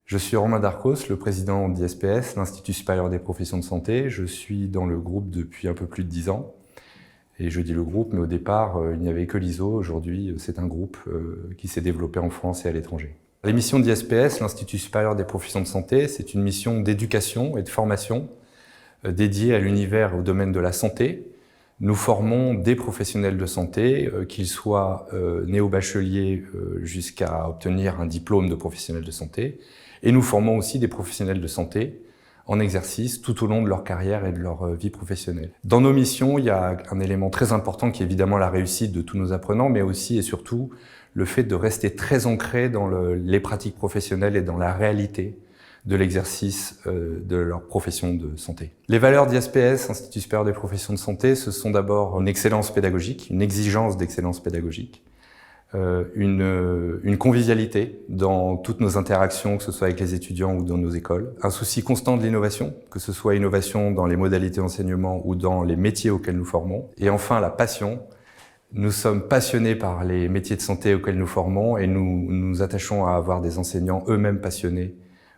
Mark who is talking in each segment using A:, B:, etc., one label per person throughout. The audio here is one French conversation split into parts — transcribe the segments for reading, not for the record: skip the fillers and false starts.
A: Je suis Romain Darcos, le président d'ISPS, l'Institut supérieur des professions de santé. Je suis dans le groupe depuis un peu plus de 10 ans. Et je dis le groupe, mais au départ, il n'y avait que l'ISO. Aujourd'hui, c'est un groupe qui s'est développé en France et à l'étranger. Les missions d'ISPS, l'Institut supérieur des professions de santé, c'est une mission d'éducation et de formation dédiée à l'univers et au domaine de la santé. Nous formons des professionnels de santé, qu'ils soient néo-bacheliers jusqu'à obtenir un diplôme de professionnel de santé. Et nous formons aussi des professionnels de santé en exercice tout au long de leur carrière et de leur vie professionnelle. Dans nos missions, il y a un élément très important qui est évidemment la réussite de tous nos apprenants, mais aussi et surtout le fait de rester très ancré dans les pratiques professionnelles et dans la réalité de l'exercice de leur profession de santé. Les valeurs d'ISPS, Institut supérieur des professions de santé, ce sont d'abord une excellence pédagogique, une exigence d'excellence pédagogique, une convivialité dans toutes nos interactions, que ce soit avec les étudiants ou dans nos écoles, un souci constant de l'innovation, que ce soit innovation dans les modalités d'enseignement ou dans les métiers auxquels nous formons, et enfin la passion. Nous sommes passionnés par les métiers de santé auxquels nous formons et nous nous attachons à avoir des enseignants eux-mêmes passionnés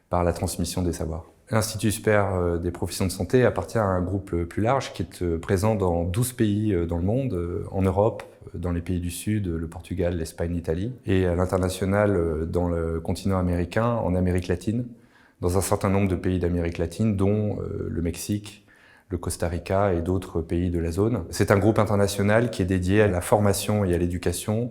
A: par la transmission des savoirs. L'Institut supérieur des professions de santé appartient à un groupe plus large qui est présent dans 12 pays dans le monde, en Europe, dans les pays du Sud, le Portugal, l'Espagne, l'Italie, et à l'international dans le continent américain, en Amérique latine, dans un certain nombre de pays d'Amérique latine, dont le Mexique, le Costa Rica et d'autres pays de la zone. C'est un groupe international qui est dédié à la formation et à l'éducation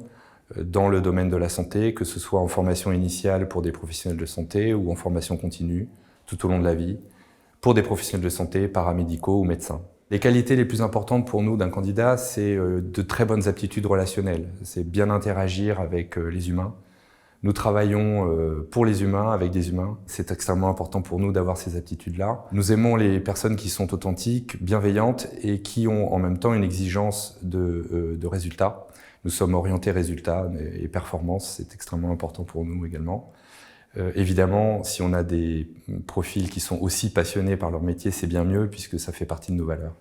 A: dans le domaine de la santé, que ce soit en formation initiale pour des professionnels de santé ou en formation continue tout au long de la vie, pour des professionnels de santé, paramédicaux ou médecins. Les qualités les plus importantes pour nous d'un candidat, c'est de très bonnes aptitudes relationnelles. C'est bien interagir avec les humains. Nous travaillons pour les humains, avec des humains. C'est extrêmement important pour nous d'avoir ces aptitudes-là. Nous aimons les personnes qui sont authentiques, bienveillantes et qui ont en même temps une exigence de résultats. Nous sommes orientés résultats et performance, c'est extrêmement important pour nous également. Évidemment, si on a des profils qui sont aussi passionnés par leur métier, c'est bien mieux puisque ça fait partie de nos valeurs.